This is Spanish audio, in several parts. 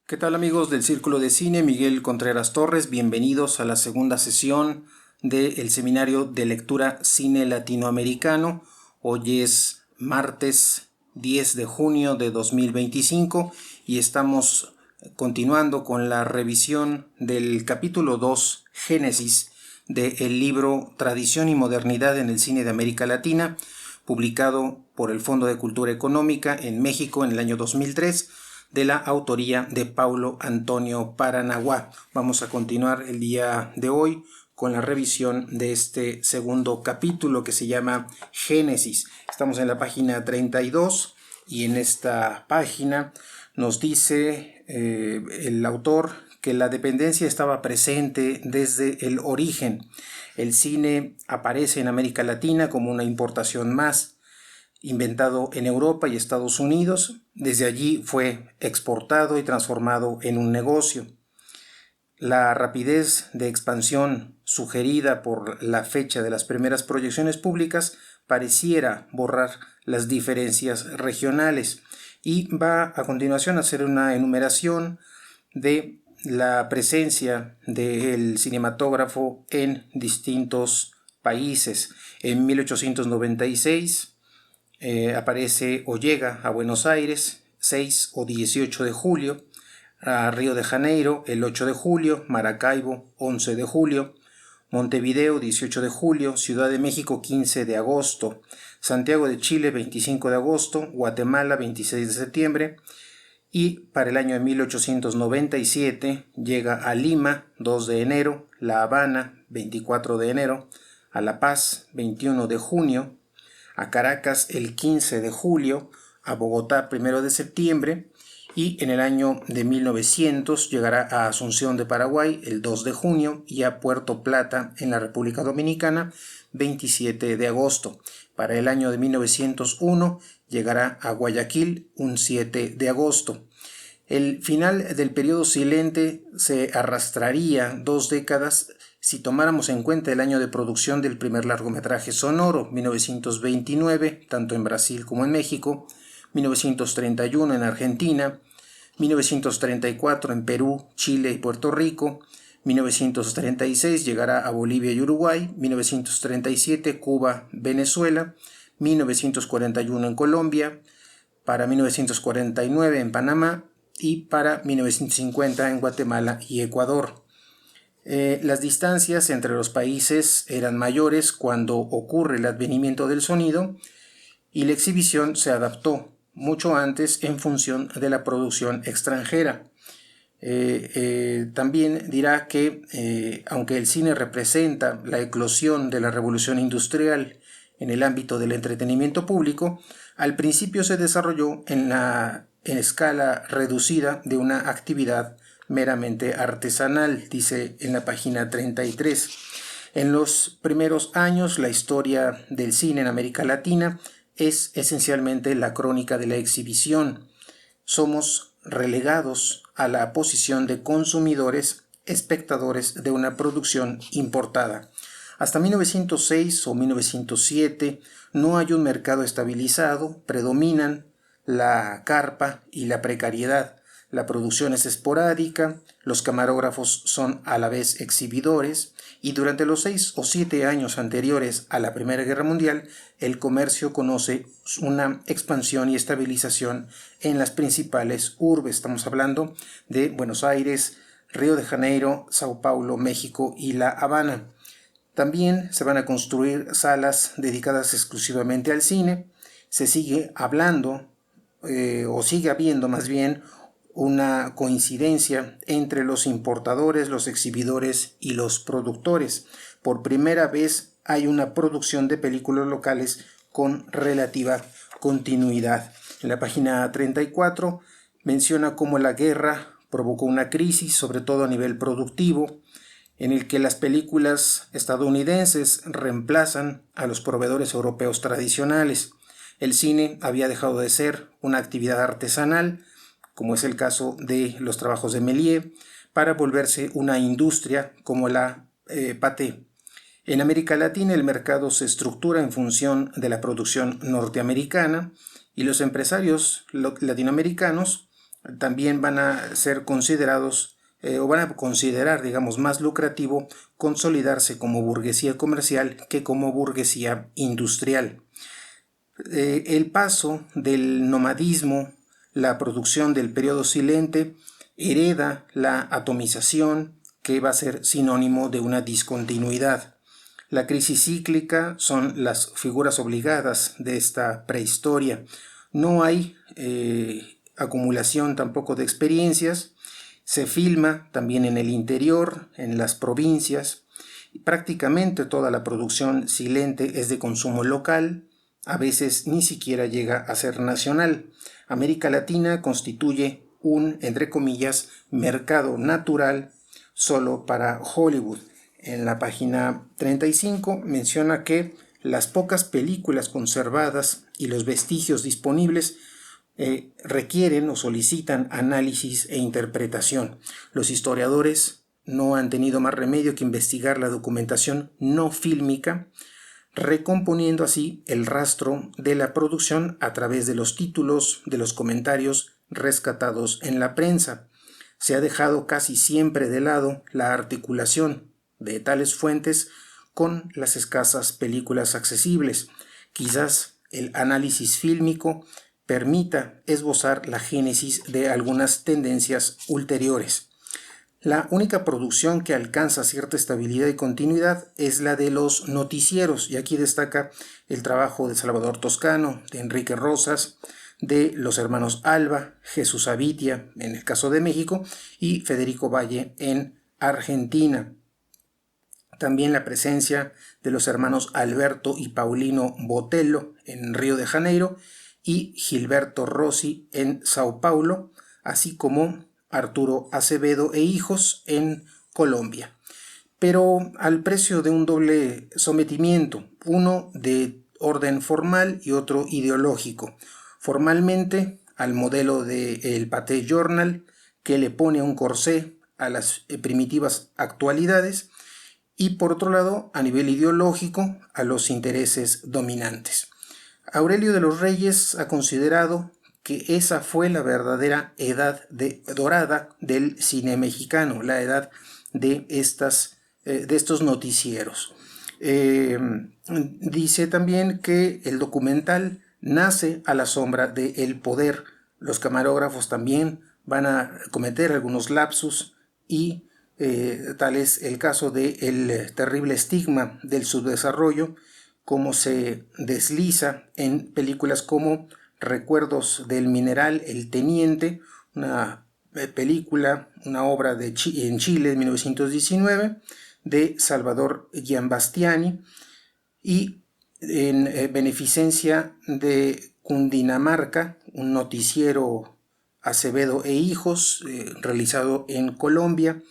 ¿Qué tal amigos del Círculo de Cine? Miguel Contreras Torres, bienvenidos a la segunda sesión del seminario de lectura Cine Latinoamericano. Hoy es martes 10 de junio de 2025 y estamos continuando con la revisión del capítulo 2, Génesis, del libro Tradición y Modernidad en el Cine de América Latina, publicado por el Fondo de Cultura Económica en México en el año 2003, de la autoría de Paulo Antonio Paranaguá. Vamos a continuar el día de hoy con la revisión de este segundo capítulo que se llama Génesis. Estamos en la página 32 y en esta página nos dice el autor que la dependencia estaba presente desde el origen. El cine aparece en América Latina como una importación más, inventado en Europa y Estados Unidos. Desde allí fue exportado y transformado en un negocio. La rapidez de expansión sugerida por la fecha de las primeras proyecciones públicas pareciera borrar las diferencias regionales, y va a continuación a hacer una enumeración de la presencia del cinematógrafo en distintos países. En 1896 aparece o llega a Buenos Aires 6 o 18 de julio, a Río de Janeiro el 8 de julio, Maracaibo 11 de julio, Montevideo 18 de julio, Ciudad de México 15 de agosto, Santiago de Chile 25 de agosto, Guatemala 26 de septiembre, y para el año de 1897 llega a Lima 2 de enero, La Habana 24 de enero, a La Paz 21 de junio, a Caracas el 15 de julio, a Bogotá 1 de septiembre, y en el año de 1900 llegará a Asunción de Paraguay el 2 de junio y a Puerto Plata en la República Dominicana 27 de agosto. Para el año de 1901 llegará a Guayaquil un 7 de agosto. El final del periodo silente se arrastraría 2 décadas si tomáramos en cuenta el año de producción del primer largometraje sonoro, 1929, tanto en Brasil como en México, 1931 en Argentina, 1934 en Perú, Chile y Puerto Rico, 1936 llegará a Bolivia y Uruguay, 1937 Cuba, Venezuela, 1941 en Colombia, para 1949 en Panamá y para 1950 en Guatemala y Ecuador. Las distancias entre los países eran mayores cuando ocurre el advenimiento del sonido, y la exhibición se adaptó mucho antes en función de la producción extranjera. También dirá que aunque el cine representa la eclosión de la revolución industrial en el ámbito del entretenimiento público, al principio se desarrolló en escala reducida de una actividad meramente artesanal, dice en la página 33. En los primeros años, la historia del cine en América Latina es esencialmente la crónica de la exhibición. Somos relegados a la posición de consumidores, espectadores de una producción importada. Hasta 1906 o 1907 no hay un mercado estabilizado, predominan la carpa y la precariedad. La producción es esporádica, los camarógrafos son a la vez exhibidores, y durante los 6 o 7 años anteriores a la Primera Guerra Mundial, el comercio conoce una expansión y estabilización en las principales urbes. Estamos hablando de Buenos Aires, Río de Janeiro, Sao Paulo, México y La Habana. También se van a construir salas dedicadas exclusivamente al cine. Se sigue hablando, o sigue habiendo más bien, una coincidencia entre los importadores, los exhibidores y los productores. Por primera vez hay una producción de películas locales con relativa continuidad. En la página 34 menciona cómo la guerra provocó una crisis, sobre todo a nivel productivo, en el que las películas estadounidenses reemplazan a los proveedores europeos tradicionales. El cine había dejado de ser una actividad artesanal, como es el caso de los trabajos de Méliès, para volverse una industria como la Pathé. En América Latina el mercado se estructura en función de la producción norteamericana, y los empresarios latinoamericanos también van a ser considerados o van a considerar, digamos, más lucrativo consolidarse como burguesía comercial que como burguesía industrial. El paso del nomadismo, la producción del periodo silente, hereda la atomización, que va a ser sinónimo de una discontinuidad. La crisis cíclica son las figuras obligadas de esta prehistoria. No hay acumulación tampoco de experiencias. Se filma también en el interior, en las provincias. Prácticamente toda la producción silente es de consumo local. A veces ni siquiera llega a ser nacional. América Latina constituye un, entre comillas, mercado natural solo para Hollywood. En la página 35 menciona que las pocas películas conservadas y los vestigios disponibles requieren o solicitan análisis e interpretación. Los historiadores no han tenido más remedio que investigar la documentación no fílmica, recomponiendo así el rastro de la producción a través de los títulos, de los comentarios rescatados en la prensa. Se ha dejado casi siempre de lado la articulación de tales fuentes con las escasas películas accesibles. Quizás el análisis fílmico permita esbozar la génesis de algunas tendencias ulteriores. La única producción que alcanza cierta estabilidad y continuidad es la de los noticieros, y aquí destaca el trabajo de Salvador Toscano, de Enrique Rosas, de los hermanos Alba, Jesús Avitia en el caso de México y Federico Valle en Argentina. También la presencia de los hermanos Alberto y Paulino Botello en Río de Janeiro y Gilberto Rossi en Sao Paulo, así como Arturo Acevedo e hijos en Colombia, pero al precio de un doble sometimiento, uno de orden formal y otro ideológico. Formalmente al modelo del Pathé Journal, que le pone un corsé a las primitivas actualidades, y por otro lado a nivel ideológico a los intereses dominantes. Aurelio de los Reyes ha considerado que esa fue la verdadera edad dorada del cine mexicano, la edad de estos noticieros. Dice también que el documental nace a la sombra del poder. Los camarógrafos también van a cometer algunos lapsus y tal es el caso del terrible estigma del subdesarrollo, como se desliza en películas como Recuerdos del Mineral, El Teniente, una película, una obra en Chile de 1919 de Salvador Giambastiani, y en beneficencia de Cundinamarca, un noticiero Acevedo e hijos realizado en Colombia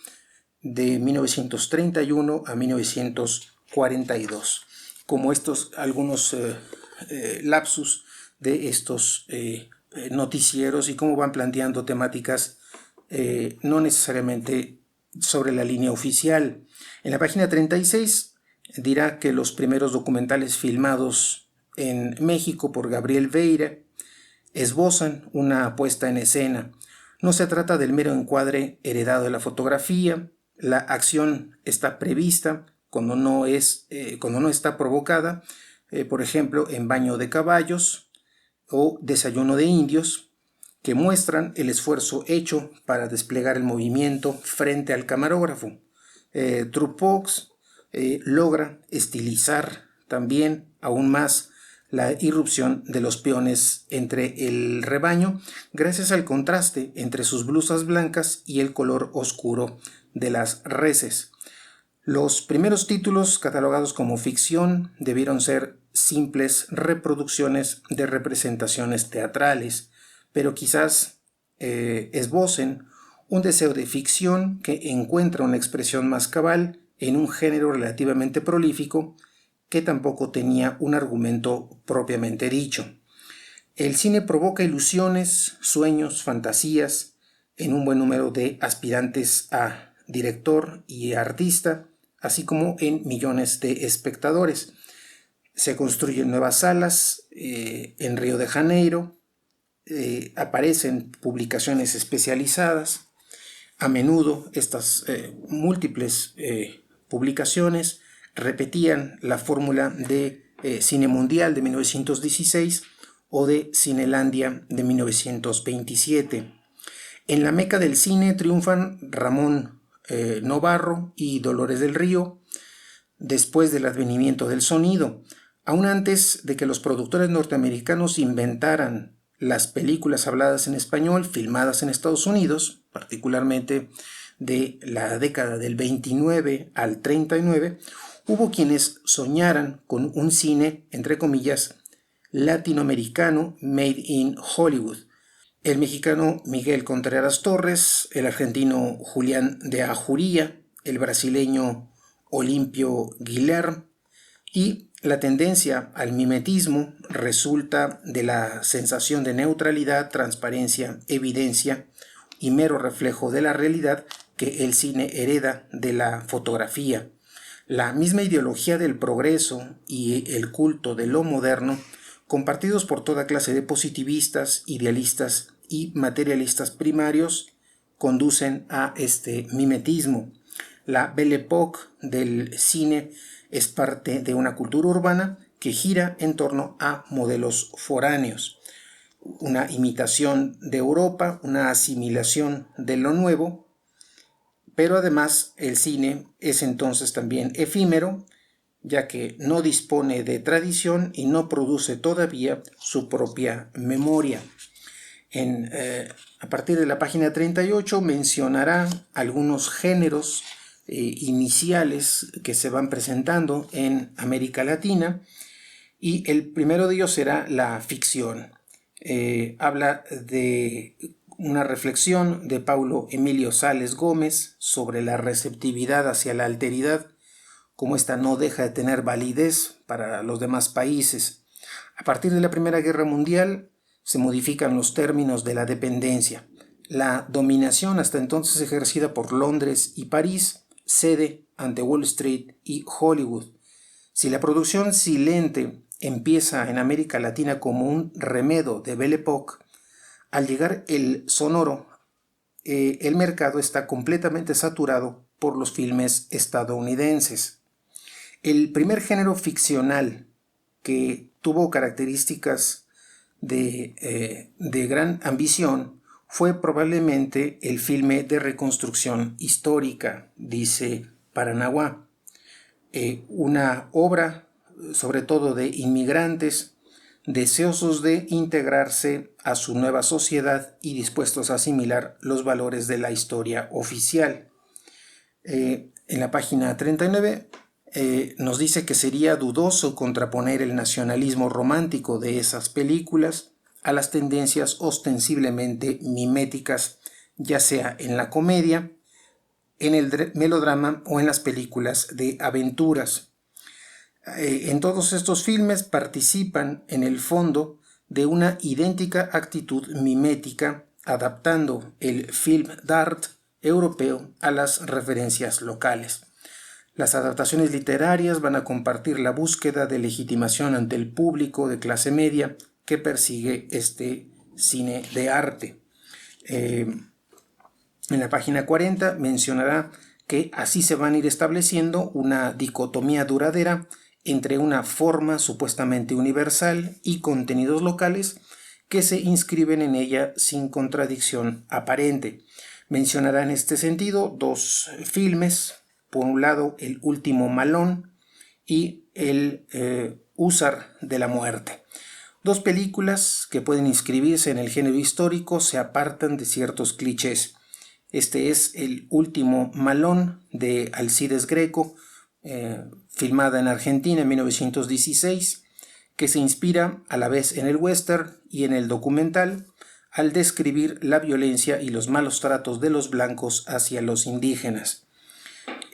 de 1931 a 1942. Como estos algunos lapsus de estos noticieros y cómo van planteando temáticas no necesariamente sobre la línea oficial. En la página 36 dirá que los primeros documentales filmados en México por Gabriel Veira esbozan una puesta en escena. No se trata del mero encuadre heredado de la fotografía. La acción está prevista cuando no está provocada, por ejemplo, en Baño de Caballos o Desayuno de Indios, que muestran el esfuerzo hecho para desplegar el movimiento frente al camarógrafo. Trupox logra estilizar también aún más la irrupción de los peones entre el rebaño gracias al contraste entre sus blusas blancas y el color oscuro de las reses. Los primeros títulos catalogados como ficción debieron ser simples reproducciones de representaciones teatrales, pero quizás esbocen un deseo de ficción que encuentra una expresión más cabal en un género relativamente prolífico que tampoco tenía un argumento propiamente dicho. El cine provoca ilusiones, sueños, fantasías en un buen número de aspirantes a director y artista, así como en millones de espectadores. Se construyen nuevas salas en Río de Janeiro, aparecen publicaciones especializadas. A menudo estas múltiples publicaciones repetían la fórmula de Cine Mundial de 1916 o de Cinelandia de 1927. En la meca del cine triunfan Ramón Novarro y Dolores del Río después del advenimiento del sonido, aún antes de que los productores norteamericanos inventaran las películas habladas en español filmadas en Estados Unidos, particularmente de la década del 29 al 39, hubo quienes soñaran con un cine, entre comillas, latinoamericano made in Hollywood. El mexicano Miguel Contreras Torres, el argentino Julián de Ajuría, el brasileño Olimpio Guilherme, y la tendencia al mimetismo resulta de la sensación de neutralidad, transparencia, evidencia y mero reflejo de la realidad que el cine hereda de la fotografía. La misma ideología del progreso y el culto de lo moderno, compartidos por toda clase de positivistas, idealistas y materialistas primarios, conducen a este mimetismo. La Belle Époque del cine es parte de una cultura urbana que gira en torno a modelos foráneos, una imitación de Europa, una asimilación de lo nuevo, pero además el cine es entonces también efímero, ya que no dispone de tradición y no produce todavía su propia memoria. A partir de la página 38 mencionará algunos géneros iniciales que se van presentando en América Latina, y el primero de ellos será la ficción. Habla de una reflexión de Paulo Emilio Sales Gómez sobre la receptividad hacia la alteridad, como esta no deja de tener validez para los demás países. A partir de la Primera Guerra Mundial se modifican los términos de la dependencia. La dominación hasta entonces ejercida por Londres y París cede ante Wall Street y Hollywood. Si la producción silente empieza en América Latina como un remedo de Belle Époque, al llegar el sonoro, el mercado está completamente saturado por los filmes estadounidenses. El primer género ficcional que tuvo características de gran ambición fue probablemente el filme de reconstrucción histórica, dice Paranaguá, una obra sobre todo de inmigrantes deseosos de integrarse a su nueva sociedad y dispuestos a asimilar los valores de la historia oficial. En la página 39 nos dice que sería dudoso contraponer el nacionalismo romántico de esas películas a las tendencias ostensiblemente miméticas, ya sea en la comedia, en el melodrama o en las películas de aventuras. En todos estos filmes participan en el fondo de una idéntica actitud mimética, adaptando el film d'art europeo a las referencias locales. Las adaptaciones literarias van a compartir la búsqueda de legitimación ante el público de clase media que persigue este cine de arte. En la página 40 mencionará que así se van a ir estableciendo una dicotomía duradera entre una forma supuestamente universal y contenidos locales que se inscriben en ella sin contradicción aparente. Mencionará en este sentido dos filmes, por un lado El último malón y el Húsar de la muerte. Dos películas que pueden inscribirse en el género histórico se apartan de ciertos clichés. Este es El último malón de Alcides Greco, filmada en Argentina en 1916, que se inspira a la vez en el western y en el documental al describir la violencia y los malos tratos de los blancos hacia los indígenas.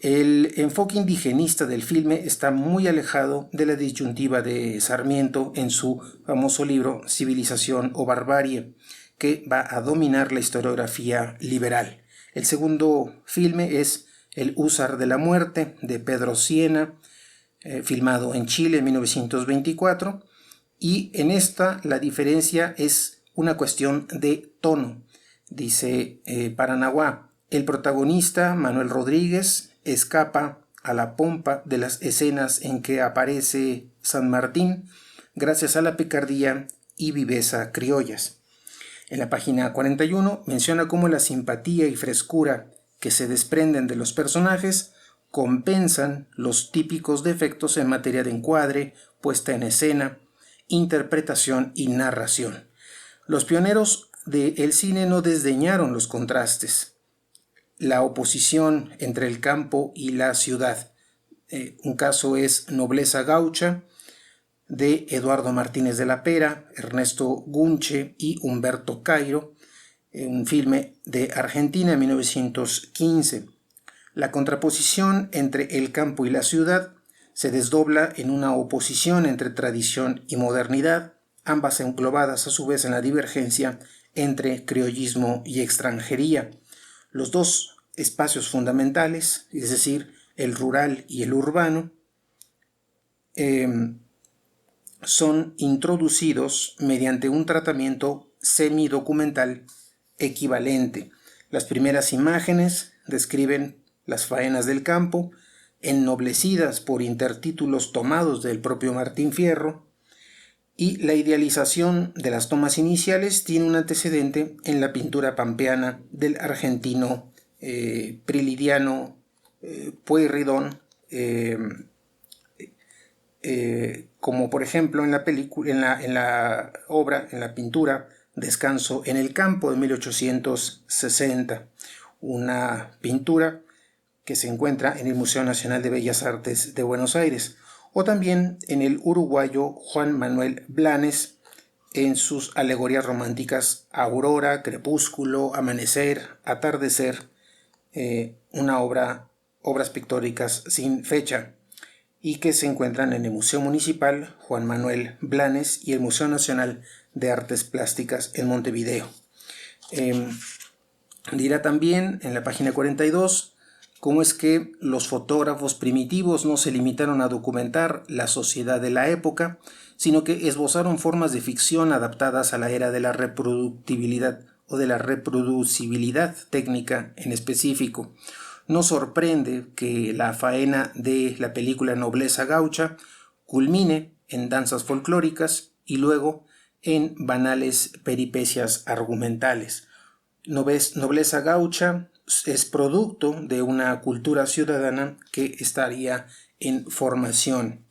El enfoque indigenista del filme está muy alejado de la disyuntiva de Sarmiento en su famoso libro Civilización o Barbarie, que va a dominar la historiografía liberal. El segundo filme es El Húsar de la muerte de Pedro Sienna, filmado en Chile en 1924, y en esta la diferencia es una cuestión de tono. Dice Paranaguá, el protagonista, Manuel Rodríguez, escapa a la pompa de las escenas en que aparece San Martín gracias a la picardía y viveza criollas. En la página 41 menciona cómo la simpatía y frescura que se desprenden de los personajes compensan los típicos defectos en materia de encuadre, puesta en escena, interpretación y narración. Los pioneros del cine no desdeñaron los contrastes, la oposición entre el campo y la ciudad. Un caso es Nobleza Gaucha, de Eduardo Martínez de la Pera, Ernesto Gunche y Humberto Cairo, un filme de Argentina en 1915. La contraposición entre el campo y la ciudad se desdobla en una oposición entre tradición y modernidad, ambas englobadas a su vez en la divergencia entre criollismo y extranjería. Los dos espacios fundamentales, es decir, el rural y el urbano, son introducidos mediante un tratamiento semidocumental equivalente. Las primeras imágenes describen las faenas del campo, ennoblecidas por intertítulos tomados del propio Martín Fierro, y la idealización de las tomas iniciales tiene un antecedente en la pintura pampeana del argentino Prilidiano Pueyrredón, como por ejemplo en la pintura Descanso en el campo de 1860, una pintura que se encuentra en el Museo Nacional de Bellas Artes de Buenos Aires, o también en el uruguayo Juan Manuel Blanes en sus alegorías románticas Aurora, Crepúsculo, Amanecer, Atardecer, obras pictóricas sin fecha, y que se encuentran en el Museo Municipal Juan Manuel Blanes y el Museo Nacional de Artes Plásticas en Montevideo. Dirá también en la página 42 cómo es que los fotógrafos primitivos no se limitaron a documentar la sociedad de la época, sino que esbozaron formas de ficción adaptadas a la era de la reproductibilidad o de la reproducibilidad técnica en específico. No sorprende que la faena de la película Nobleza Gaucha culmine en danzas folclóricas y luego en banales peripecias argumentales. Nobleza Gaucha es producto de una cultura ciudadana que estaría en formación.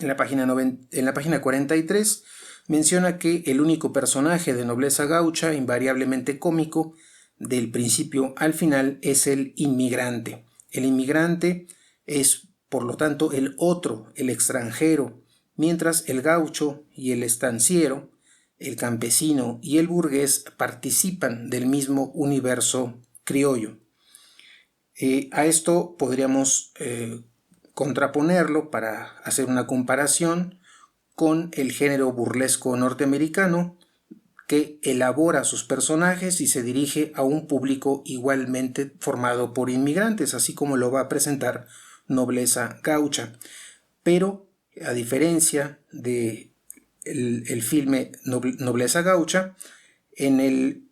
En la página 43 menciona que el único personaje de Nobleza Gaucha, invariablemente cómico, del principio al final, es el inmigrante. El inmigrante es, por lo tanto, el otro, el extranjero, mientras el gaucho y el estanciero, el campesino y el burgués participan del mismo universo criollo. A esto podríamos contraponerlo para hacer una comparación con el género burlesco norteamericano, que elabora sus personajes y se dirige a un público igualmente formado por inmigrantes, así como lo va a presentar Nobleza Gaucha. Pero, a diferencia de el filme Nobleza Gaucha, en el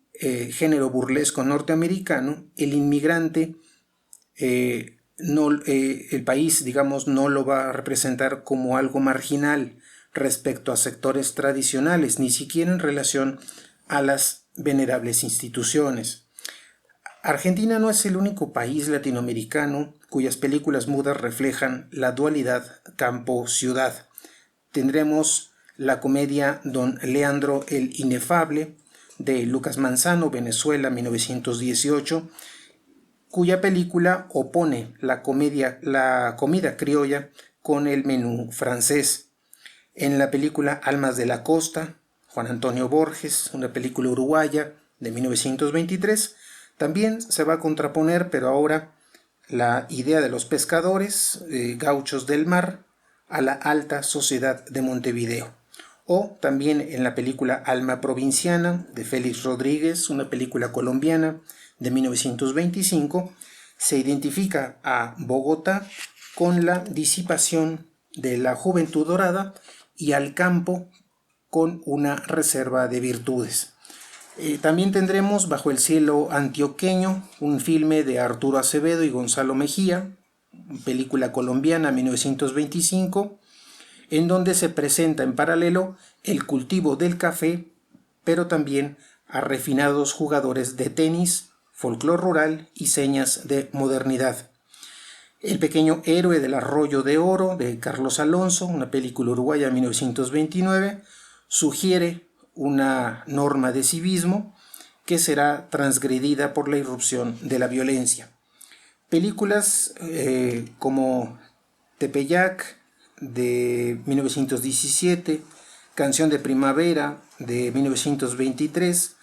género burlesco norteamericano, el inmigrante, el país, digamos, no lo va a representar como algo marginal respecto a sectores tradicionales, ni siquiera en relación a las venerables instituciones. Argentina no es el único país latinoamericano cuyas películas mudas reflejan la dualidad campo-ciudad. Tendremos la comedia Don Leandro el Inefable, de Lucas Manzano, Venezuela, 1918, cuya película opone la comida criolla con el menú francés. En la película Almas de la Costa, Juan Antonio Borges, una película uruguaya de 1923, también se va a contraponer, pero ahora, la idea de los pescadores, gauchos del mar, a la alta sociedad de Montevideo. O también en la película Alma Provinciana, de Félix Rodríguez, una película colombiana de 1925, se identifica a Bogotá con la disipación de la juventud dorada y al campo con una reserva de virtudes. También tendremos Bajo el cielo antioqueño, un filme de Arturo Acevedo y Gonzalo Mejía, película colombiana 1925, en donde se presenta en paralelo el cultivo del café, pero también a refinados jugadores de tenis, folclor rural y señas de modernidad. El pequeño héroe del Arroyo de Oro, de Carlos Alonso, una película uruguaya 1929, sugiere una norma de civismo que será transgredida por la irrupción de la violencia. Películas como Tepeyac, de 1917, Canción de Primavera, de 1923,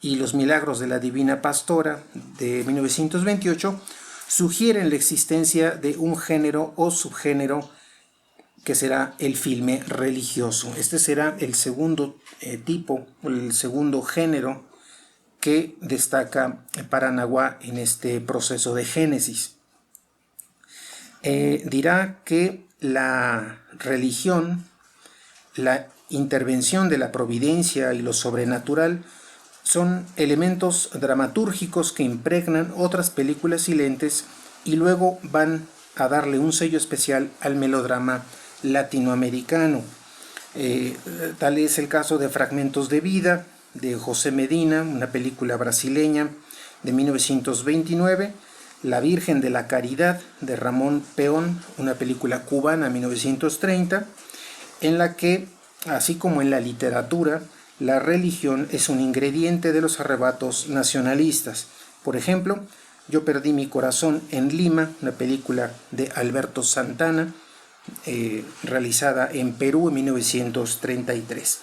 y Los Milagros de la Divina Pastora, de 1928, sugieren la existencia de un género o subgénero que será el filme religioso. Este será el segundo tipo, el segundo género que destaca Paranaguá en este proceso de génesis. Dirá que la religión, la intervención de la providencia y lo sobrenatural son elementos dramatúrgicos que impregnan otras películas silentes y luego van a darle un sello especial al melodrama latinoamericano. Tal es el caso de Fragmentos de Vida, de José Medina, una película brasileña de 1929, La Virgen de la Caridad, de Ramón Peón, una película cubana 1930, en la que, así como en la literatura, la religión es un ingrediente de los arrebatos nacionalistas. Por ejemplo, Yo perdí mi corazón en Lima, una película de Alberto Santana, realizada en Perú en 1933.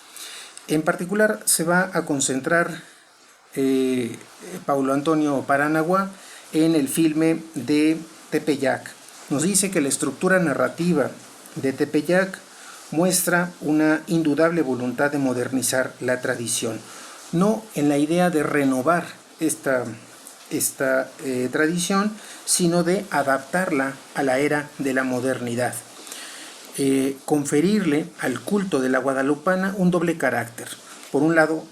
En particular se va a concentrar Paulo Antonio Paranaguá en el filme de Tepeyac. Nos dice que la estructura narrativa de Tepeyac muestra una indudable voluntad de modernizar la tradición, no en la idea de renovar esta tradición, sino de adaptarla a la era de la modernidad. Conferirle al culto de la guadalupana un doble carácter. Por un lado,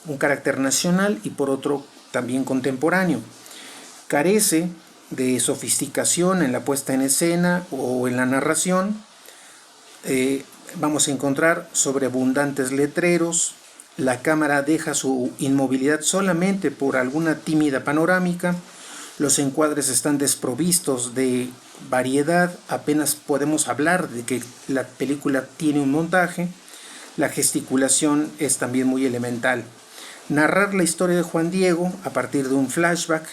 un carácter nacional y por otro, también contemporáneo. Carece de sofisticación en la puesta en escena o en la narración. Vamos a encontrar sobreabundantes letreros. La cámara deja su inmovilidad solamente por alguna tímida panorámica. Los encuadres están desprovistos de variedad, apenas podemos hablar de que la película tiene un montaje. La gesticulación es también muy elemental. Narrar la historia de Juan Diego a partir de un flashback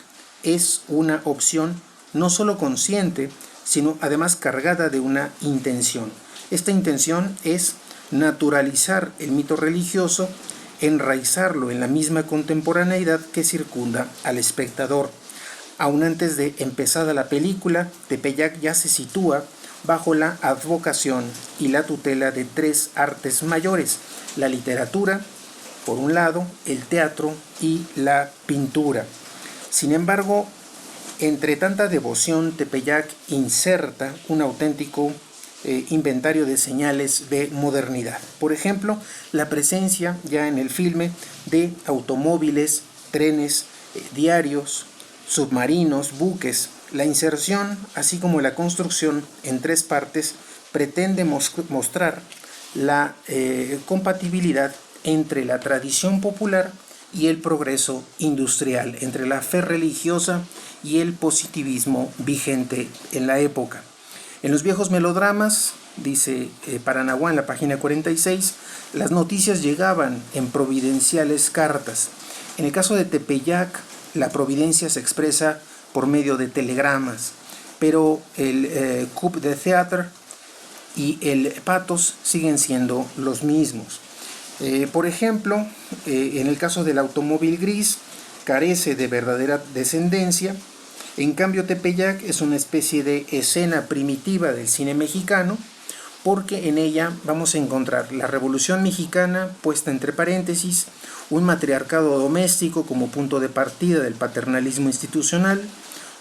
es una opción no solo consciente, sino además cargada de una intención. Esta intención es naturalizar el mito religioso, enraizarlo en la misma contemporaneidad que circunda al espectador. Aún antes de empezada la película, Tepeyac ya se sitúa bajo la advocación y la tutela de tres artes mayores: la literatura, por un lado, el teatro y la pintura. Sin embargo, entre tanta devoción, Tepeyac inserta un auténtico inventario de señales de modernidad. Por ejemplo, la presencia ya en el filme de automóviles, trenes, diarios, submarinos, buques. La inserción, así como la construcción en tres partes, pretende mostrar la compatibilidad entre la tradición popular y el progreso industrial, entre la fe religiosa y el positivismo vigente en la época. En los viejos melodramas, dice Paranaguá en la página 46, las noticias llegaban en providenciales cartas. En el caso de Tepeyac, la providencia se expresa por medio de telegramas, pero el coup de théâtre y el pathos siguen siendo los mismos. Por ejemplo, en el caso del automóvil gris, carece de verdadera descendencia. En cambio, Tepeyac es una especie de escena primitiva del cine mexicano, porque en ella vamos a encontrar la Revolución Mexicana puesta entre paréntesis, un matriarcado doméstico como punto de partida del paternalismo institucional,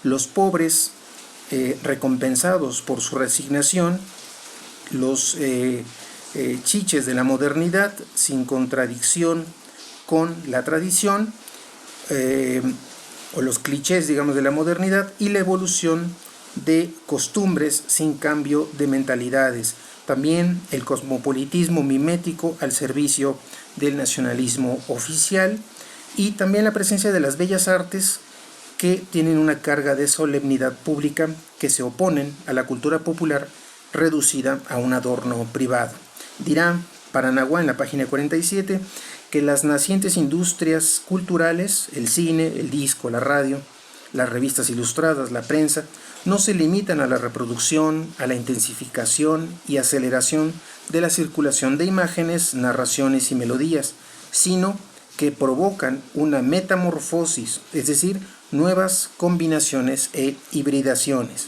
los pobres recompensados por su resignación, los chiches de la modernidad sin contradicción con la tradición, o los clichés, digamos, de la modernidad, y la evolución de costumbres sin cambio de mentalidades. También el cosmopolitismo mimético al servicio del nacionalismo oficial, y también la presencia de las bellas artes que tienen una carga de solemnidad pública que se oponen a la cultura popular reducida a un adorno privado. Dirá Paranagua en la página 47 que las nacientes industrias culturales, el cine, el disco, la radio, las revistas ilustradas, la prensa, no se limitan a la reproducción, a la intensificación y aceleración de la circulación de imágenes, narraciones y melodías, sino que provocan una metamorfosis, es decir, nuevas combinaciones e hibridaciones.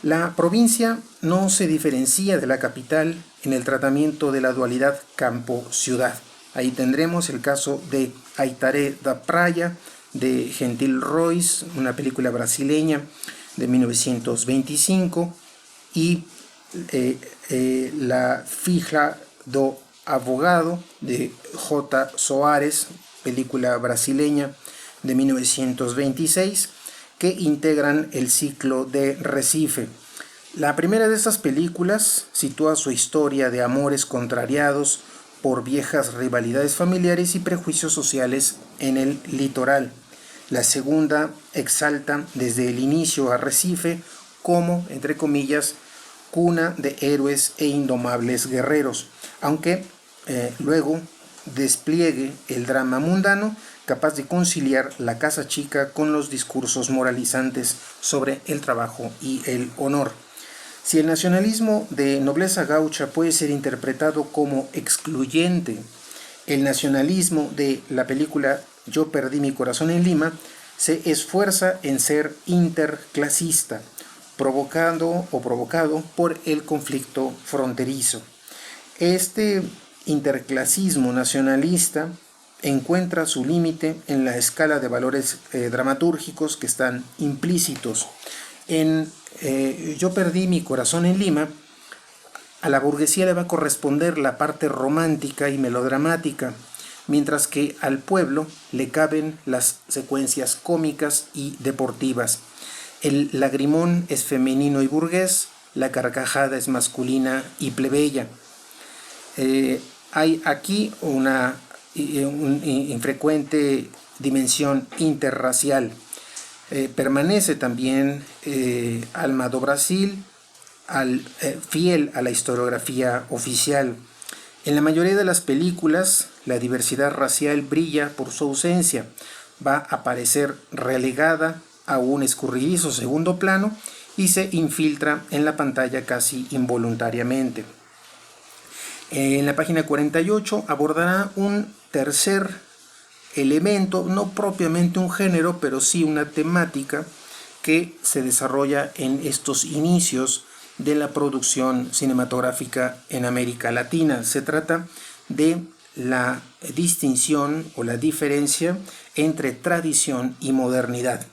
La provincia no se diferencia de la capital en el tratamiento de la dualidad campo-ciudad. Ahí tendremos el caso de Aitaré da Praia, de Gentil Royce, una película brasileña de 1925, y La Filha do Avogado, de J. Soares, película brasileña de 1926, que integran el ciclo de Recife. La primera de estas películas sitúa su historia de amores contrariados por viejas rivalidades familiares y prejuicios sociales en el litoral. La segunda exalta desde el inicio a Recife como, entre comillas, cuna de héroes e indomables guerreros, aunque luego despliegue el drama mundano capaz de conciliar la casa chica con los discursos moralizantes sobre el trabajo y el honor. Si el nacionalismo de nobleza gaucha puede ser interpretado como excluyente, el nacionalismo de la película Yo perdí mi corazón en Lima se esfuerza en ser interclasista, provocado por el conflicto fronterizo. Este interclasismo nacionalista encuentra su límite en la escala de valores dramatúrgicos que están implícitos. En Yo perdí mi corazón en Lima, a la burguesía le va a corresponder la parte romántica y melodramática, mientras que al pueblo le caben las secuencias cómicas y deportivas. El lagrimón es femenino y burgués, la carcajada es masculina y plebeya. Hay aquí una infrecuente dimensión interracial. Permanece también Alma do Brasil fiel a la historiografía oficial. En la mayoría de las películas, la diversidad racial brilla por su ausencia. Va a aparecer relegada a un escurridizo segundo plano y se infiltra en la pantalla casi involuntariamente. En la página 48 abordará un tercer elemento, no propiamente un género, pero sí una temática que se desarrolla en estos inicios de la producción cinematográfica en América Latina. Se trata de la distinción o la diferencia entre tradición y modernidad.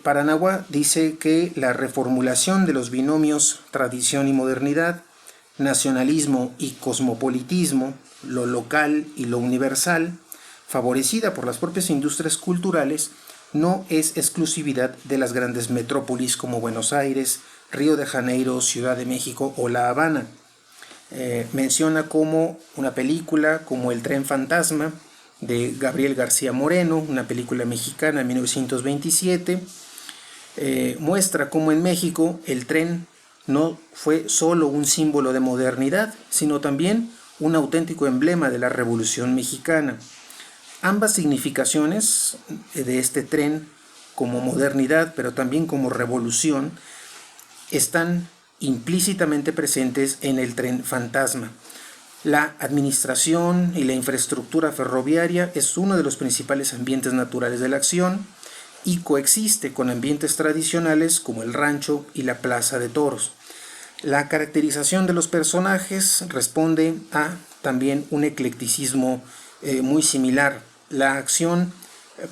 Paranagua dice que la reformulación de los binomios tradición y modernidad, nacionalismo y cosmopolitismo, lo local y lo universal, favorecida por las propias industrias culturales, no es exclusividad de las grandes metrópolis como Buenos Aires, Río de Janeiro, Ciudad de México o La Habana. Menciona como una película como El Tren Fantasma de Gabriel García Moreno, una película mexicana de 1927, muestra cómo en México el tren no fue solo un símbolo de modernidad, sino también un auténtico emblema de la Revolución Mexicana. Ambas significaciones de este tren como modernidad, pero también como revolución, están implícitamente presentes en el Tren Fantasma. La administración y la infraestructura ferroviaria es uno de los principales ambientes naturales de la acción y coexiste con ambientes tradicionales como el rancho y la plaza de toros. La caracterización de los personajes responde a también un eclecticismo muy similar. La acción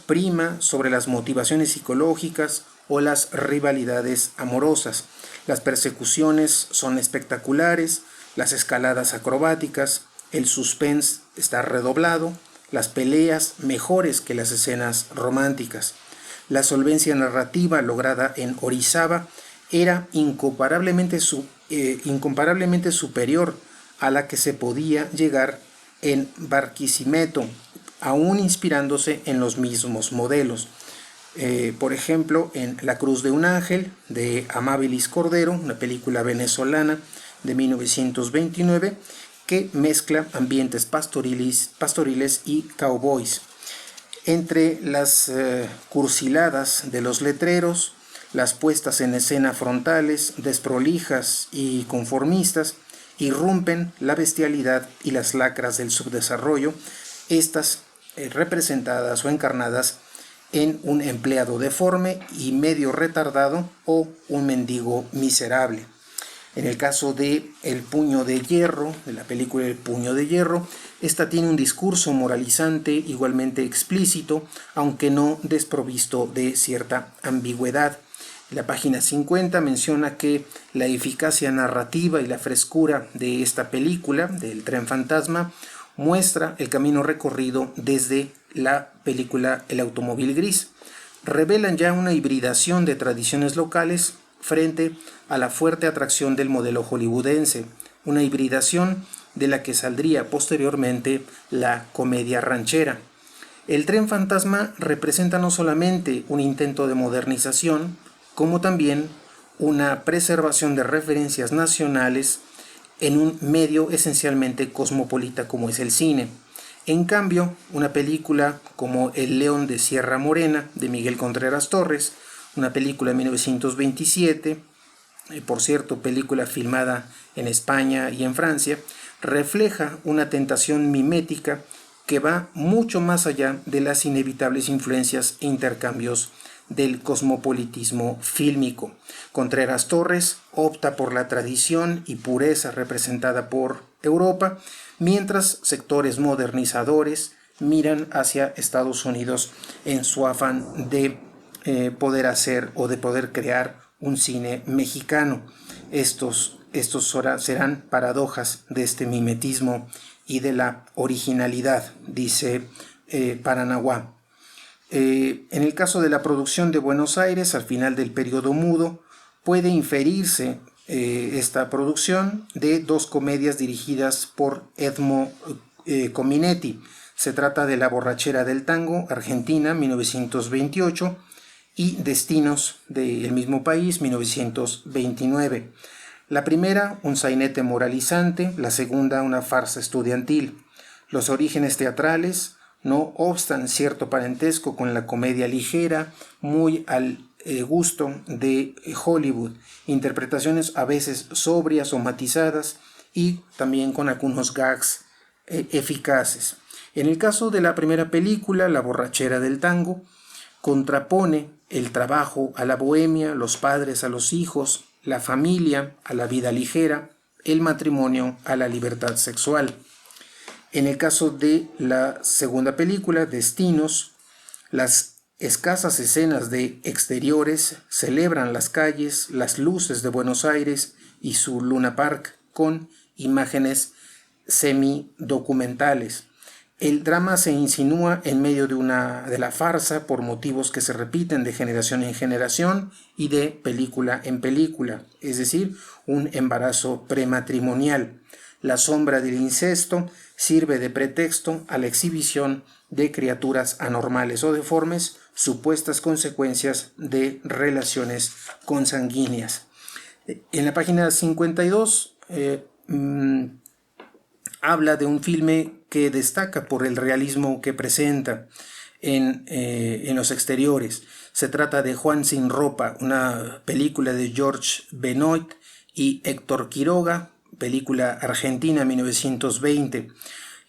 prima sobre las motivaciones psicológicas o las rivalidades amorosas. Las persecuciones son espectaculares, las escaladas acrobáticas, el suspense está redoblado, las peleas mejores que las escenas románticas. La solvencia narrativa lograda en Orizaba era incomparablemente superior a la que se podía llegar en Barquisimeto, aún inspirándose en los mismos modelos. Por ejemplo, en La Cruz de un Ángel, de Amábilis Cordero, una película venezolana de 1929, que mezcla ambientes pastoriles y cowboys. Entre las cursiladas de los letreros, las puestas en escena frontales, desprolijas y conformistas, irrumpen la bestialidad y las lacras del subdesarrollo, estas representadas o encarnadas en un empleado deforme y medio retardado o un mendigo miserable. En el caso de El Puño de Hierro, de la película El Puño de Hierro, esta tiene un discurso moralizante igualmente explícito, aunque no desprovisto de cierta ambigüedad. La página 50 menciona que la eficacia narrativa y la frescura de esta película, del Tren Fantasma, muestra el camino recorrido desde la película El Automóvil Gris. Revelan ya una hibridación de tradiciones locales frente a la fuerte atracción del modelo hollywoodense, una hibridación de la que saldría posteriormente la comedia ranchera. El Tren Fantasma representa no solamente un intento de modernización, como también una preservación de referencias nacionales en un medio esencialmente cosmopolita como es el cine. En cambio, una película como El León de Sierra Morena, de Miguel Contreras Torres, una película de 1927, por cierto, película filmada en España y en Francia, refleja una tentación mimética que va mucho más allá de las inevitables influencias e intercambios del cosmopolitismo fílmico. Contreras Torres opta por la tradición y pureza representada por Europa, mientras sectores modernizadores miran hacia Estados Unidos en su afán de poder hacer o de poder crear un cine mexicano. Estos serán paradojas de este mimetismo y de la originalidad, dice Paranaguá. En el caso de la producción de Buenos Aires, al final del periodo mudo, puede inferirse esta producción de dos comedias dirigidas por Edmo Cominetti. Se trata de La borrachera del tango, Argentina, 1928, y Destinos, del mismo país, 1929. La primera, un sainete moralizante, la segunda, una farsa estudiantil. Los orígenes teatrales no obstan cierto parentesco con la comedia ligera, muy al gusto de Hollywood, interpretaciones a veces sobrias o matizadas y también con algunos gags eficaces. En el caso de la primera película, La borrachera del tango, contrapone el trabajo a la bohemia, los padres a los hijos, la familia a la vida ligera, el matrimonio a la libertad sexual. En el caso de la segunda película, Destinos, las escasas escenas de exteriores celebran las calles, las luces de Buenos Aires y su Luna Park con imágenes semidocumentales. El drama se insinúa en medio de la farsa por motivos que se repiten de generación en generación y de película en película, es decir, un embarazo prematrimonial. La sombra del incesto sirve de pretexto a la exhibición de criaturas anormales o deformes, supuestas consecuencias de relaciones consanguíneas. En la página 52 habla de un filme que destaca por el realismo que presenta en los exteriores. Se trata de Juan sin ropa, una película de George Benoit y Héctor Quiroga, película argentina 1920.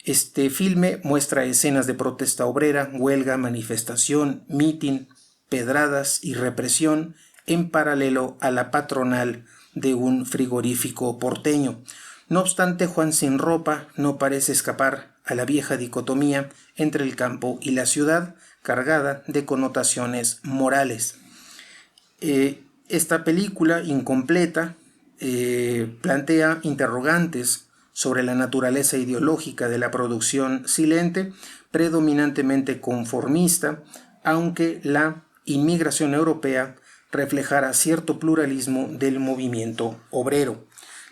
Este filme muestra escenas de protesta obrera, huelga, manifestación, mitin, pedradas y represión en paralelo a la patronal de un frigorífico porteño. No obstante, Juan sin ropa no parece escapar a la vieja dicotomía entre el campo y la ciudad, cargada de connotaciones morales. Esta película incompleta plantea interrogantes sobre la naturaleza ideológica de la producción silente, predominantemente conformista, aunque la inmigración europea reflejara cierto pluralismo del movimiento obrero.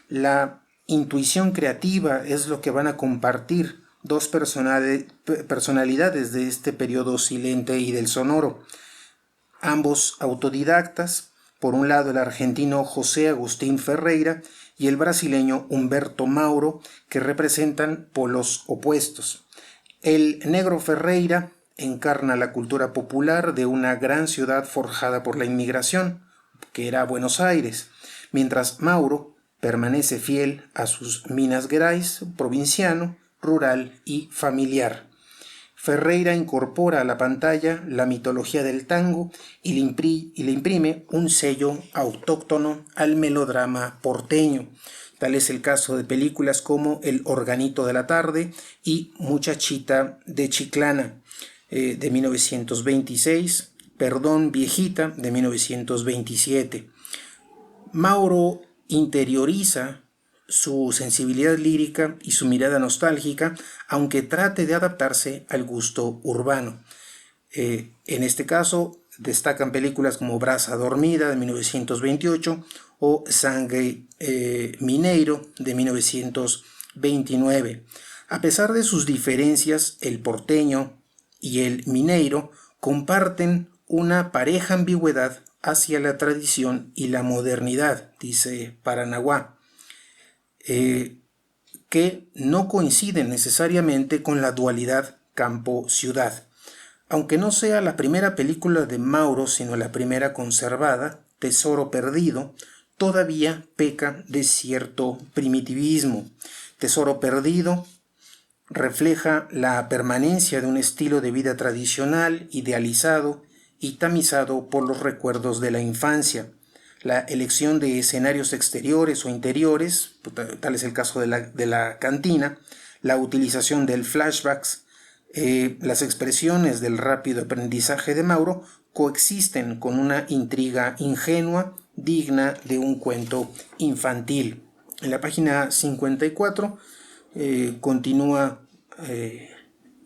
La intuición creativa es lo que van a compartir dos personalidades de este periodo silente y del sonoro, ambos autodidactas, por un lado el argentino José Agustín Ferreira y el brasileño Humberto Mauro, que representan polos opuestos. El negro Ferreira encarna la cultura popular de una gran ciudad forjada por la inmigración, que era Buenos Aires, mientras Mauro permanece fiel a sus Minas Gerais, provinciano, rural y familiar. Ferreira incorpora a la pantalla la mitología del tango y le imprime un sello autóctono al melodrama porteño. Tal es el caso de películas como El organito de la tarde y Muchachita de Chiclana, de 1926, Perdón viejita, de 1927. Mauro interioriza su sensibilidad lírica y su mirada nostálgica, aunque trate de adaptarse al gusto urbano. En este caso destacan películas como Brasa dormida, de 1928, o Sangue Mineiro, de 1929. A pesar de sus diferencias, el porteño y el mineiro comparten una pareja ambigüedad hacia la tradición y la modernidad, dice Paranaguá, que no coinciden necesariamente con la dualidad campo-ciudad. Aunque no sea la primera película de Mauro, sino la primera conservada, Tesoro Perdido, todavía peca de cierto primitivismo. Tesoro Perdido refleja la permanencia de un estilo de vida tradicional, idealizado y tamizado por los recuerdos de la infancia. La elección de escenarios exteriores o interiores, tal es el caso de la cantina, la utilización del flashbacks, las expresiones del rápido aprendizaje de Mauro coexisten con una intriga ingenua digna de un cuento infantil. En la página 54 continúa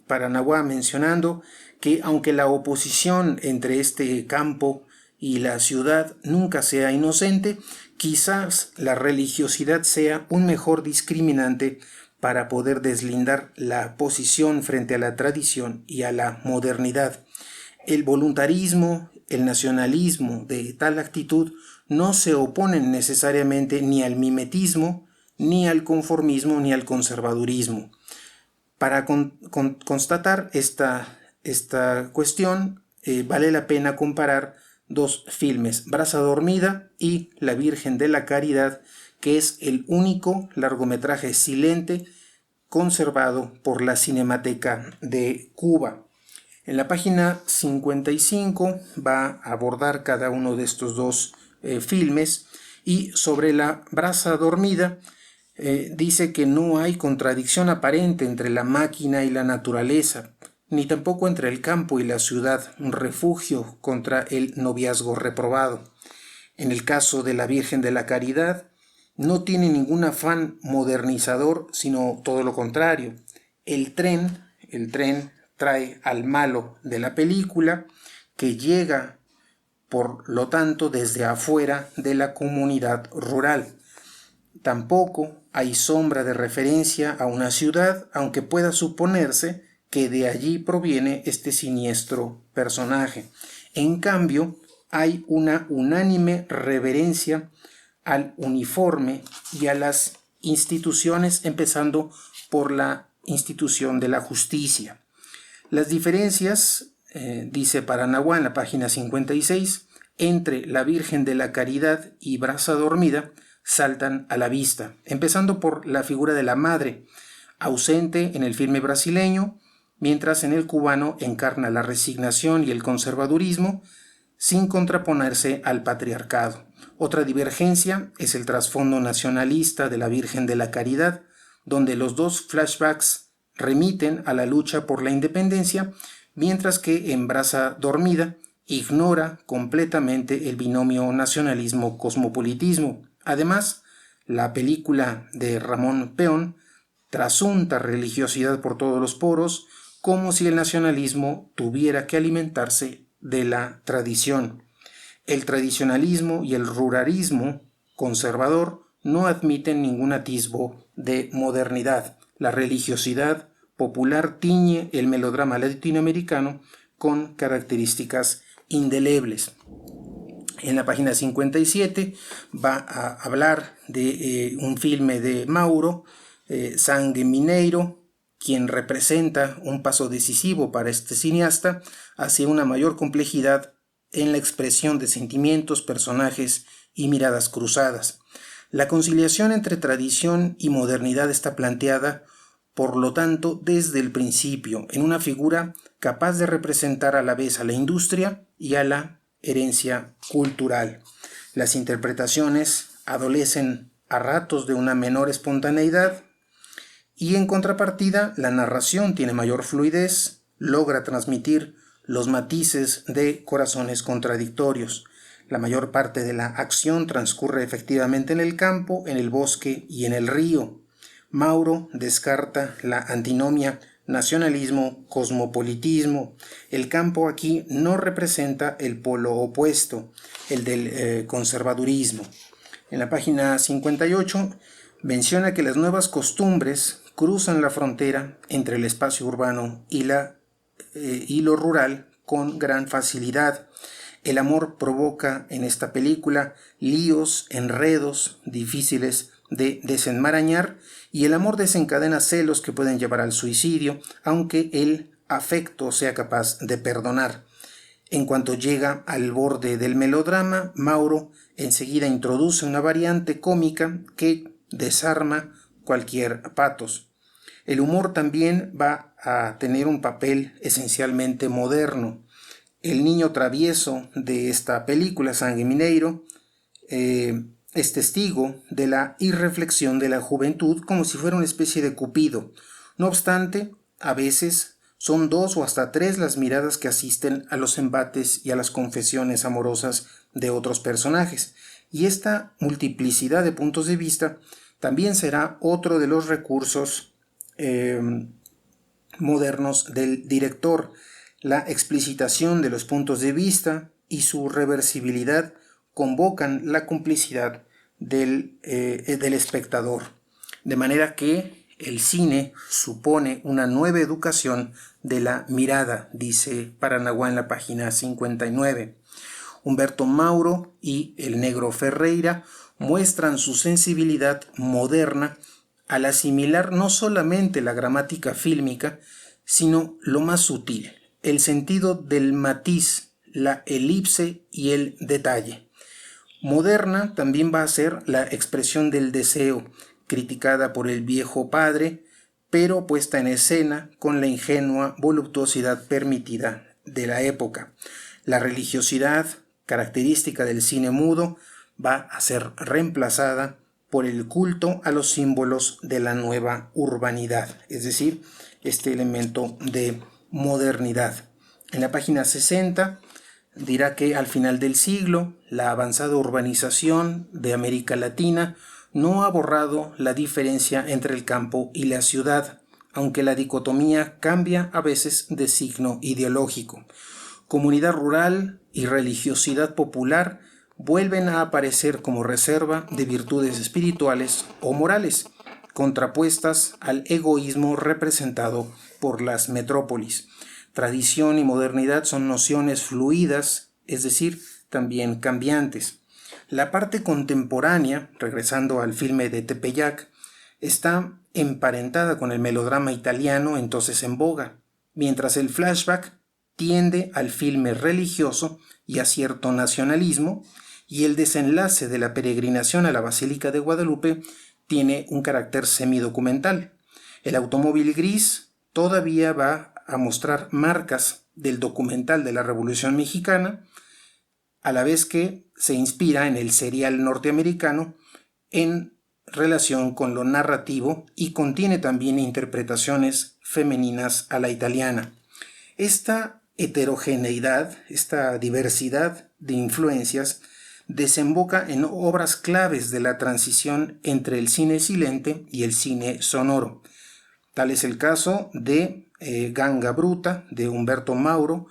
Paranaguá mencionando que aunque la oposición entre este campo y la ciudad nunca sea inocente, quizás la religiosidad sea un mejor discriminante para poder deslindar la posición frente a la tradición y a la modernidad. El voluntarismo, el nacionalismo de tal actitud no se oponen necesariamente ni al mimetismo, ni al conformismo, ni al conservadurismo. Para constatar esta cuestión, vale la pena comparar dos filmes, Brasa dormida y La Virgen de la Caridad, que es el único largometraje silente conservado por la Cinemateca de Cuba. En la página 55 va a abordar cada uno de estos dos filmes, y sobre La Brasa dormida dice que no hay contradicción aparente entre la máquina y la naturaleza, ni tampoco entre el campo y la ciudad, un refugio contra el noviazgo reprobado. En el caso de La Virgen de la Caridad, no tiene ningún afán modernizador, sino todo lo contrario. El tren trae al malo de la película, que llega, por lo tanto, desde afuera de la comunidad rural. Tampoco hay sombra de referencia a una ciudad, aunque pueda suponerse que de allí proviene este siniestro personaje. En cambio, hay una unánime reverencia al uniforme y a las instituciones, empezando por la institución de la justicia. Las diferencias, dice Paranaguá en la página 56, entre La Virgen de la Caridad y Brasa dormida saltan a la vista, empezando por la figura de la madre, ausente en el filme brasileño, mientras en el cubano encarna la resignación y el conservadurismo, sin contraponerse al patriarcado. Otra divergencia es el trasfondo nacionalista de La Virgen de la Caridad, donde los dos flashbacks remiten a la lucha por la independencia, mientras que en Brasa dormida ignora completamente el binomio nacionalismo-cosmopolitismo. Además, La película de Ramón Peón trasunta religiosidad por todos los poros, como si el nacionalismo tuviera que alimentarse de la tradición. El tradicionalismo y el ruralismo conservador no admiten ningún atisbo de modernidad. La religiosidad popular tiñe el melodrama latinoamericano con características indelebles. En la página 57 va a hablar de un filme de Mauro, Sangue Mineiro, quien representa un paso decisivo para este cineasta hacia una mayor complejidad en la expresión de sentimientos, personajes y miradas cruzadas. La conciliación entre tradición y modernidad está planteada, por lo tanto, desde el principio, en una figura capaz de representar a la vez a la industria y a la herencia cultural. Las interpretaciones adolecen a ratos de una menor espontaneidad y, en contrapartida, la narración tiene mayor fluidez, logra transmitir los matices de corazones contradictorios. La mayor parte de la acción transcurre efectivamente en el campo, en el bosque y en el río. Mauro descarta la antinomia nacionalismo-cosmopolitismo. El campo aquí no representa el polo opuesto, el del conservadurismo. En la página 58 menciona que las nuevas costumbres cruzan la frontera entre el espacio urbano y lo rural con gran facilidad. El amor provoca en esta película líos, enredos difíciles de desenmarañar, y el amor desencadena celos que pueden llevar al suicidio, aunque el afecto sea capaz de perdonar. En cuanto llega al borde del melodrama, Mauro enseguida introduce una variante cómica que desarma cualquier patos. El humor también va a tener un papel esencialmente moderno. El niño travieso de esta película, Sangue Mineiro, es testigo de la irreflexión de la juventud, como si fuera una especie de Cupido. No obstante, a veces son 2 o hasta 3 las miradas que asisten a los embates y a las confesiones amorosas de otros personajes, y esta multiplicidad de puntos de vista también será otro de los recursos modernos del director. La explicitación de los puntos de vista y su reversibilidad convocan la complicidad del espectador, de manera que el cine supone una nueva educación de la mirada, dice Paranaguá en la página 59. Humberto Mauro y el negro Ferreira muestran su sensibilidad moderna al asimilar no solamente la gramática fílmica, sino lo más sutil, el sentido del matiz, la elipse y el detalle. Moderna también va a ser la expresión del deseo, criticada por el viejo padre, pero puesta en escena con la ingenua voluptuosidad permitida de la época. La religiosidad, característica del cine mudo, va a ser reemplazada por el culto a los símbolos de la nueva urbanidad, es decir, este elemento de modernidad. En la página 60 dirá que al final del siglo, la avanzada urbanización de América Latina no ha borrado la diferencia entre el campo y la ciudad, aunque la dicotomía cambia a veces de signo ideológico. Comunidad rural y religiosidad popular vuelven a aparecer como reserva de virtudes espirituales o morales, contrapuestas al egoísmo representado por las metrópolis. Tradición y modernidad son nociones fluidas, es decir, también cambiantes. La parte contemporánea, regresando al filme de Tepeyac, está emparentada con el melodrama italiano entonces en boga, mientras el flashback tiende al filme religioso y a cierto nacionalismo, y el desenlace de la peregrinación a la Basílica de Guadalupe tiene un carácter semidocumental. El automóvil gris todavía va a mostrar marcas del documental de la Revolución Mexicana, a la vez que se inspira en el serial norteamericano en relación con lo narrativo y contiene también interpretaciones femeninas a la italiana. Esta heterogeneidad, esta diversidad de influencias desemboca en obras claves de la transición entre el cine silente y el cine sonoro. Tal es el caso de Ganga Bruta, de Humberto Mauro,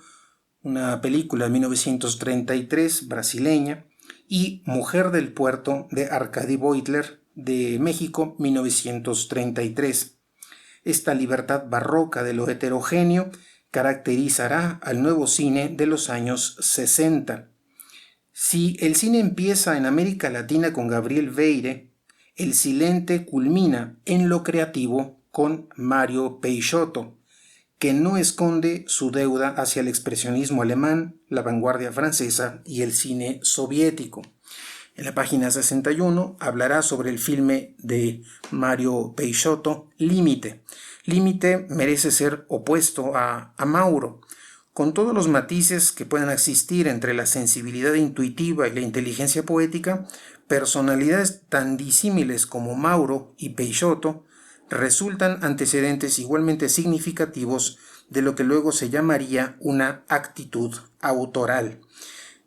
una película de 1933 brasileña, y Mujer del Puerto, de Arkady Beutler, de México, 1933. Esta libertad barroca de lo heterogéneo caracterizará al nuevo cine de los años 60. Si el cine empieza en América Latina con Gabriel Veire, el silente culmina en lo creativo con Mario Peixoto, que no esconde su deuda hacia el expresionismo alemán, la vanguardia francesa y el cine soviético. En la página 61 hablará sobre el filme de Mario Peixoto, Límite. Límite merece ser opuesto a Mauro. Con todos los matices que puedan existir entre la sensibilidad intuitiva y la inteligencia poética, personalidades tan disímiles como Mauro y Peixoto resultan antecedentes igualmente significativos de lo que luego se llamaría una actitud autoral.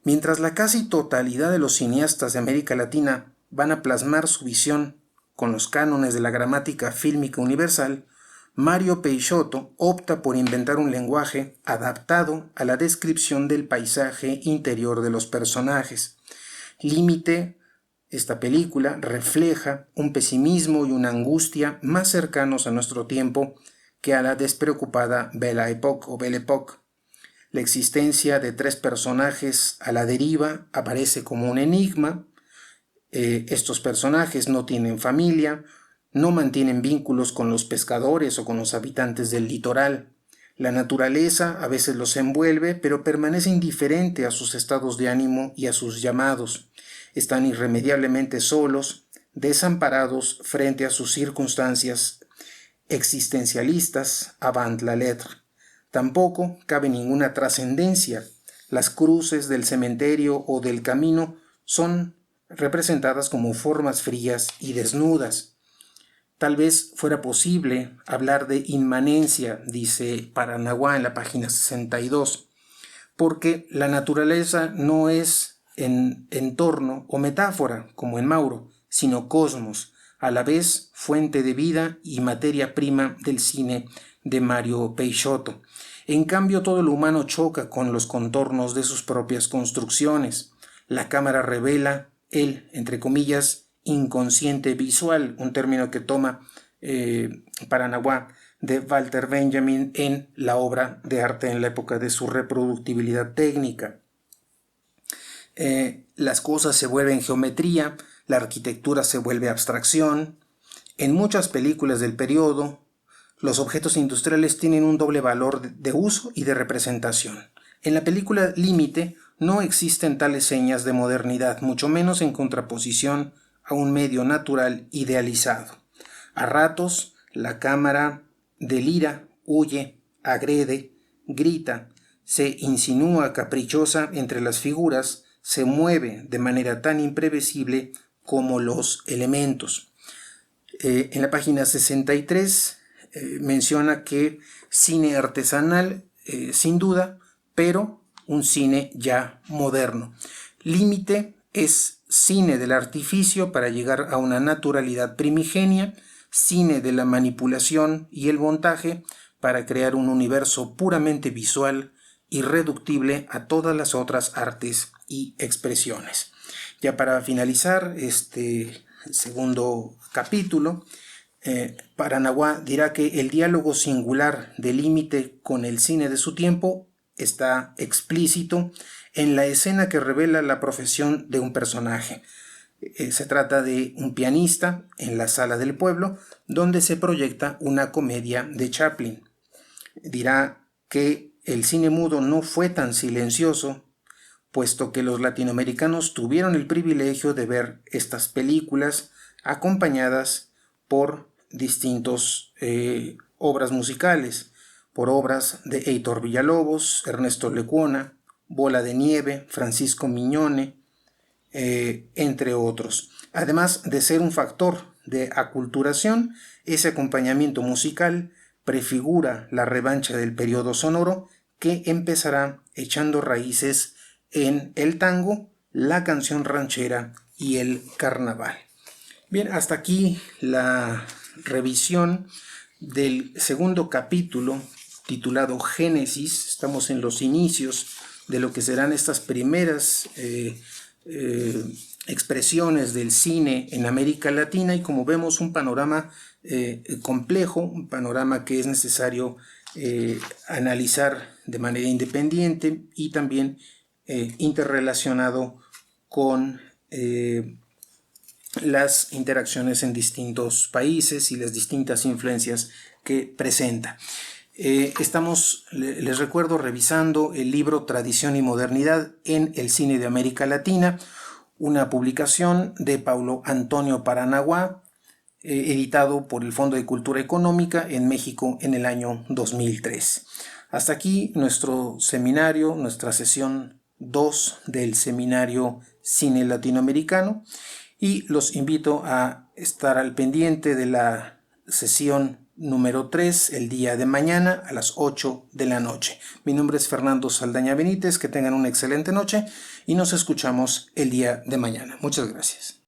Mientras la casi totalidad de los cineastas de América Latina van a plasmar su visión con los cánones de la gramática fílmica universal, Mario Peixoto opta por inventar un lenguaje adaptado a la descripción del paisaje interior de los personajes. Límite, esta película refleja un pesimismo y una angustia más cercanos a nuestro tiempo que a la despreocupada Belle Époque o Belle Époque. La existencia de tres personajes a la deriva aparece como un enigma. Estos personajes no tienen familia, no mantienen vínculos con los pescadores o con los habitantes del litoral. La naturaleza a veces los envuelve, pero permanece indiferente a sus estados de ánimo y a sus llamados. Están irremediablemente solos, desamparados frente a sus circunstancias existencialistas avant la lettre. Tampoco cabe ninguna trascendencia. Las cruces del cementerio o del camino son representadas como formas frías y desnudas. Tal vez fuera posible hablar de inmanencia, dice Paranaguá en la página 62, porque la naturaleza no es entorno o metáfora, como en Mauro, sino cosmos, a la vez fuente de vida y materia prima del cine de Mario Peixoto. En cambio, todo lo humano choca con los contornos de sus propias construcciones. La cámara revela el, entre comillas, inconsciente visual, un término que toma Paranaguá de Walter Benjamin en la obra de arte en la época de su reproductibilidad técnica. Las cosas se vuelven geometría, la arquitectura se vuelve abstracción. En muchas películas del periodo, los objetos industriales tienen un doble valor de uso y de representación. En la película Límite no existen tales señas de modernidad, mucho menos en contraposición a un medio natural idealizado. A ratos, la cámara delira, huye, agrede, grita, se insinúa caprichosa entre las figuras, se mueve de manera tan imprevisible como los elementos. En la página 63 menciona que cine artesanal, sin duda, pero un cine ya moderno. Límite es cine del artificio para llegar a una naturalidad primigenia, cine de la manipulación y el montaje para crear un universo puramente visual, irreductible a todas las otras artes y expresiones. Ya para finalizar este segundo capítulo, Paranaguá dirá que el diálogo singular de Límite con el cine de su tiempo está explícito en la escena que revela la profesión de un personaje. Se trata de un pianista en la sala del pueblo donde se proyecta una comedia de Chaplin. Dirá que el cine mudo no fue tan silencioso, puesto que los latinoamericanos tuvieron el privilegio de ver estas películas acompañadas por distintas obras musicales, por obras de Heitor Villalobos, Ernesto Lecuona, Bola de Nieve, Francisco Miñone, entre otros. Además de ser un factor de aculturación, ese acompañamiento musical prefigura la revancha del periodo sonoro que empezará echando raíces en el tango la canción ranchera y el carnaval. Bien, hasta aquí la revisión del segundo capítulo titulado Génesis. Estamos en los inicios de lo que serán estas primeras expresiones del cine en América Latina, y como vemos, un panorama complejo, un panorama que es necesario analizar de manera independiente y también interrelacionado con las interacciones en distintos países y las distintas influencias que presenta. Estamos, les recuerdo, revisando el libro Tradición y Modernidad en el Cine de América Latina, una publicación de Paulo Antonio Paranaguá, editado por el Fondo de Cultura Económica en México en el año 2003. Hasta aquí nuestro seminario, nuestra sesión 2 del seminario Cine Latinoamericano, y los invito a estar al pendiente de la sesión número 3 el día de mañana a las 8 de la noche. Mi nombre es Fernando Saldaña Benítez, que tengan una excelente noche y nos escuchamos el día de mañana. Muchas gracias.